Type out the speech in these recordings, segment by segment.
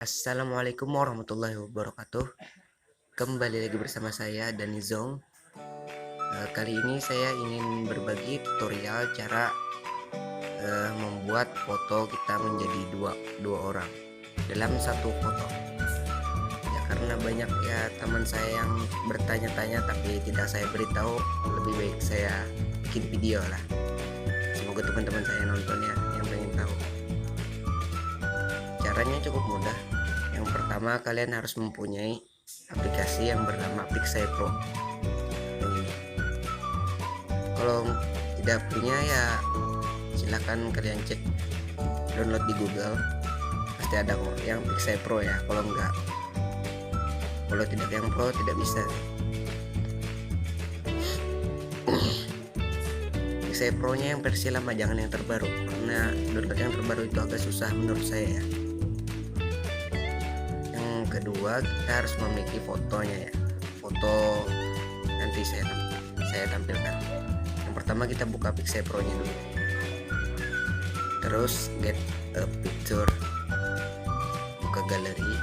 Assalamualaikum warahmatullahi wabarakatuh. Kembali lagi bersama saya Dani Zong. Kali ini saya ingin berbagi tutorial cara membuat foto kita menjadi dua orang dalam satu foto. Ya, karena banyak ya teman saya yang bertanya-tanya tapi tidak saya beritahu, lebih baik saya bikin video lah. Semoga teman-teman saya nonton ya yang pengen tahu. Caranya cukup mudah. Yang pertama, kalian harus mempunyai aplikasi yang bernama Pixel Pro. Ini. Kalau tidak punya ya silahkan kalian cek download di Google, pasti ada kok yang Pixel Pro ya. Kalau tidak yang Pro tidak bisa. Pixel Pro nya yang versi lama, jangan yang terbaru, karena download yang terbaru itu agak susah menurut saya ya. Kedua, kita harus memiliki fotonya ya. Foto nanti saya tampilkan. Yang pertama kita buka Pixel Pro nya dulu, terus get a picture, buka galeri.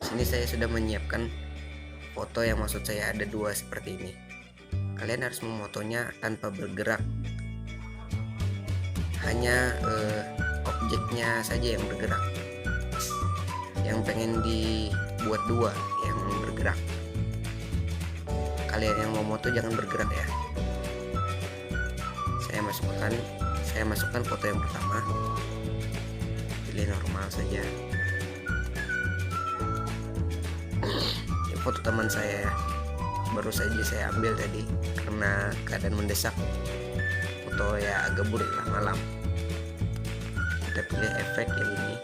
Sini saya sudah menyiapkan foto yang maksud saya ada dua seperti ini. Kalian harus memotonya tanpa bergerak, hanya objeknya saja yang bergerak. Yang pengen dibuat dua yang bergerak, kalian yang mau moto jangan bergerak ya. Saya masukkan foto yang pertama, pilih normal saja. Ini foto teman saya ya, baru saja saya ambil tadi karena keadaan mendesak. Foto ya agak burik lah malam. Kita pilih efek yang ini,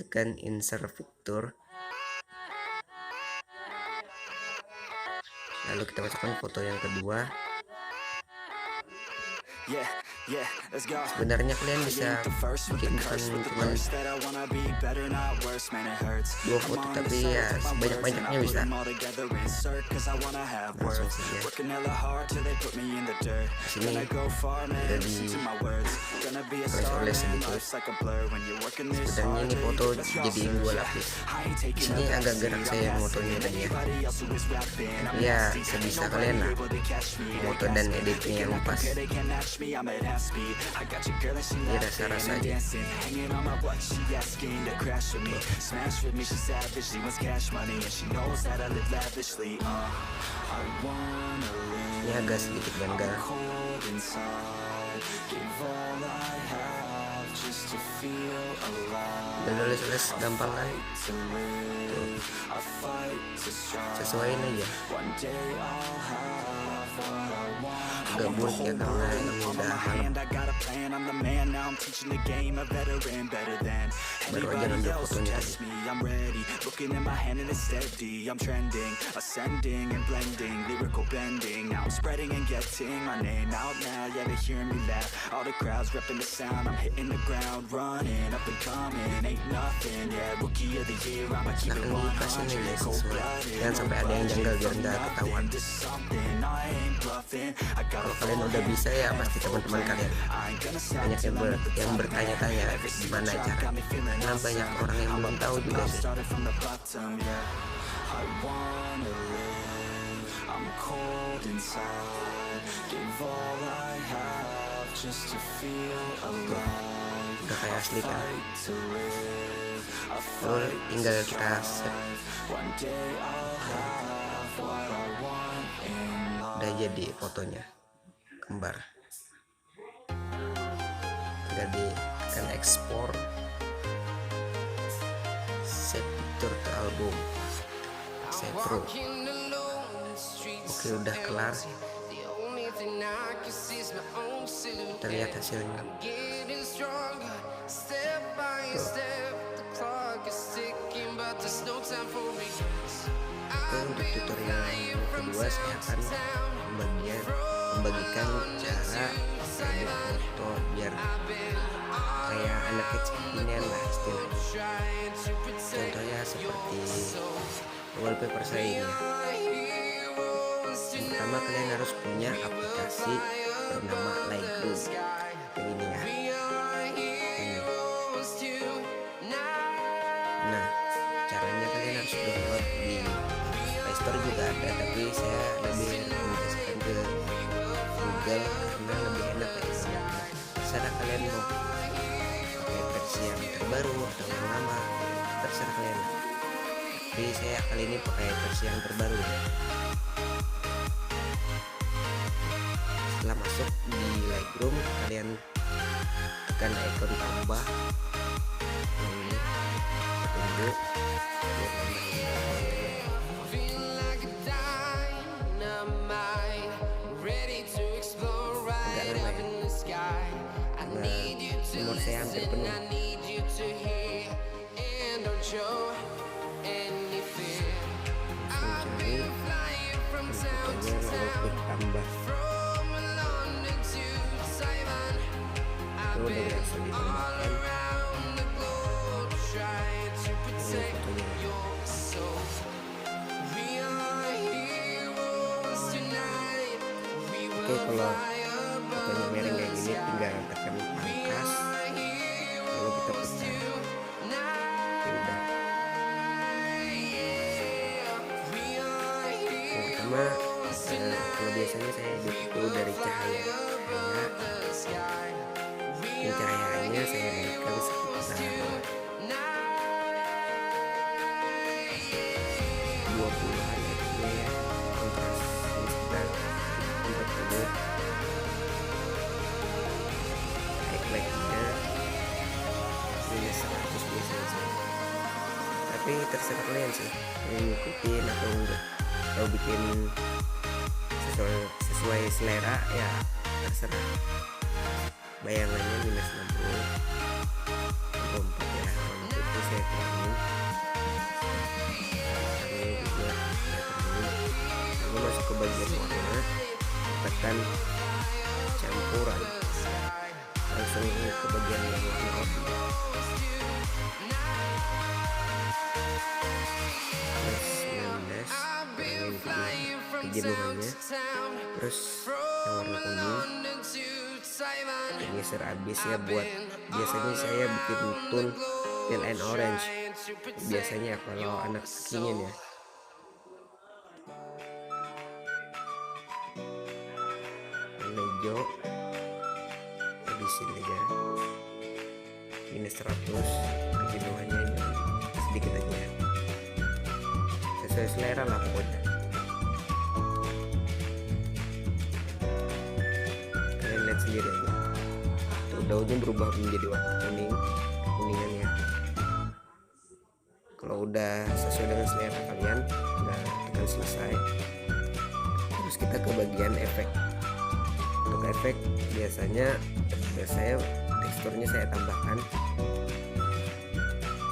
tekan insert picture, lalu kita masukkan foto yang kedua. Sebenarnya kalian bisa bikin bukan cuma dua foto, tapi ya sebanyak-banyaknya bisa. Langsung saja sini udah oleh sedikit. Sebenarnya ini foto jadiin dua lapis. Di sini agak gerak saya motonya tadi ya. Ya sebisa kalian lah moto dan editnya yang pas. Ini rasa-rasa aja. Ini agak sedikit ganggal. Udah nulis gampang kan? Tuh. Sesuaiin aja. Agak buruk ya karena ini udah malam. Baru aja ngambil fotonya tadi. Nah ini kasih nih guys, jangan sampai ada yang janggal biar nggak ketahuan. Kalau kalian udah bisa ya pasti teman-teman kalian banyak yang bertanya-tanya gimana cara, karena banyak orang yang belum tahu juga sih. Udah kayak asli kan. Lalu tinggal kita save. Udah jadi fotonya kembar. Tinggal ditekan ekspor, save picture ke album, save pro. Oke, udah kelar. Kita lihat hasilnya. Untuk tutorial yang kedua saya akan membagikan cara edit foto biar kayak anak kecil lah istilahnya. Contohnya seperti wallpaper saya ini. Yang pertama kalian harus punya aplikasi bernama Lightroom. Ini ya. Ini. juga ada, tapi saya lebih rekomendasikan ke Google karena lebih enak ya downloadnya. Terserah kalian mau pakai versi yang terbaru atau yang lama, terserah kalian. Tapi saya kali ini pakai versi yang terbaru ya. Setelah masuk di Lightroom, kalian tekan ikon tambah ini, tunggu buat nambahin fotonya. Agak lama ya, karena nomor saya hampir penuh. Langsung cari fotonya, lalu klik tambah. Itu udah berhasil ditambahkan. Ini fotonya. Oke, kalau fotonya miring kayak gini tinggal tekan pangkas, lalu kita pecah. Oke, udah. Yang pertama, kalau biasanya saya edit itu dari cahaya. Cahayanya saya naikkan sekitar 20-an ya, kontras sekitar 40. Highlightnya minus 100 biasanya sih, tapi terserah kalian sih mau ngikutin atau enggak, atau bikin sesuai selera ya terserah. Bayangannya minus 60, 64 ya, warna putih saya kurangin, ini juga saya kurangin. Lalu masuk ke bagian warna, tekan campuran, langsung ke bagian yang warna roti, plus 19, kurangin kejenuhannya, terus yang warna kuning geser habis ya. Buat biasanya saya bikin tone pale and orange biasanya kalau anak kekinian ya. Warna hijau habisin aja minus 100, kejenuhannya sedikit aja, sesuai selera lah pokoknya. Kalian lihat sendiri aja, tuh daunnya berubah menjadi warna kuning, kuningan ya. Kalau udah sesuai dengan selera kalian, udah tekan selesai. Terus kita ke bagian efek. Untuk efek biasanya saya teksturnya saya tambahkan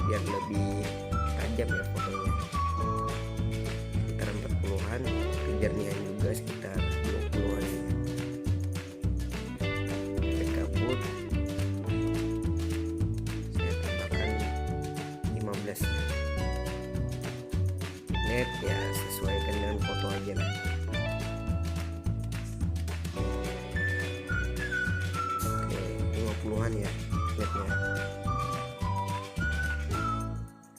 biar lebih tajam ya fotonya, sekitar 40-an, kejernihan juga sekitar 20-an ya. Efek kabut saya tambahkan 15 ya. Net ya sesuaikan dengan foto aja lah. Oke, 50-an ya netnya.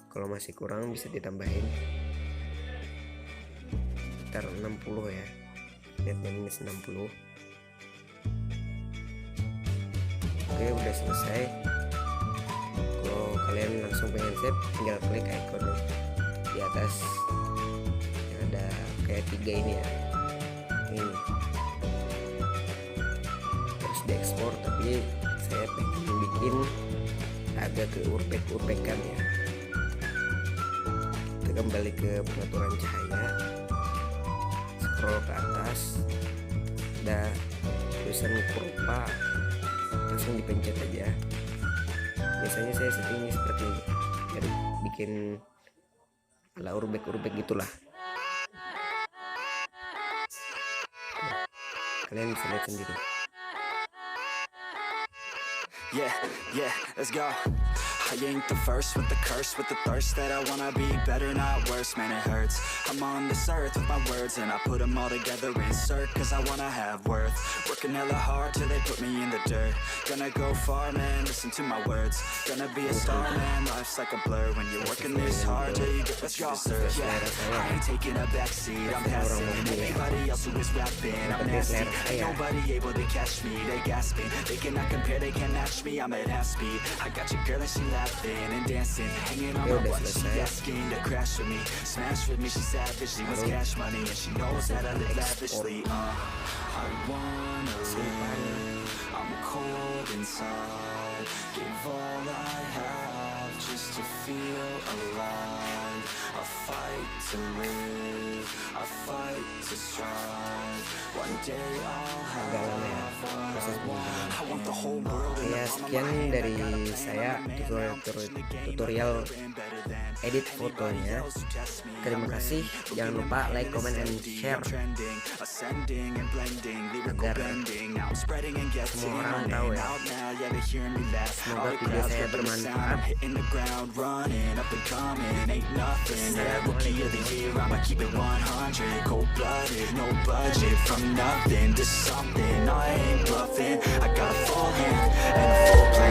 Kalau masih kurang bisa ditambahin sekitar 60 ya, netnya minus 60. Oke, udah selesai. Kalau kalian langsung pengen save, tinggal klik icon di atas yang ada kayak 3 ini ya, ini terus diekspor. Tapi saya pengen bikin agak ke urpek-urpekan ya. Kita kembali ke pengaturan cahaya, scroll ke atas, ada tulisan kurva, langsung dipencet aja. Biasanya saya settingnya seperti ini, jadi bikin ala urbek-urbek gitulah. Kalian bisa lihat sendiri. Yeah, let's go. I ain't the first with the curse, with the thirst that I wanna be better, not worse. Man, it hurts. I'm on this earth with my words, and I put them all together, insert, cause I wanna have worth. Working hella hard till they put me in the dirt. Gonna go far, man, listen to my words. Gonna be a star, man, life's like a blur. When you're working this hard till you get what you deserve. Yeah, I ain't taking a backseat, I'm passing anybody else who is rapping. I'm nasty, ain't nobody able to catch me. They gasping, they cannot compare, they can't match me. I'm at half speed, I got your girl and she laughing and dancing, hanging on my butt, she asking to crash with me, smash with me. She savage, she wants cash money, and she knows that I live lavishly. I wanna live, I'm cold inside, give all I have just to feel alive. I fight to live, I fight to strive. One day I'll have what I want, the whole world. Ya, sekian dari saya tutorial edit fotonya. Terima kasih. Jangan lupa like, comment, and share agar semua orang tahu ya. Semoga video saya bermanfaat. I got a full hand and a full plan.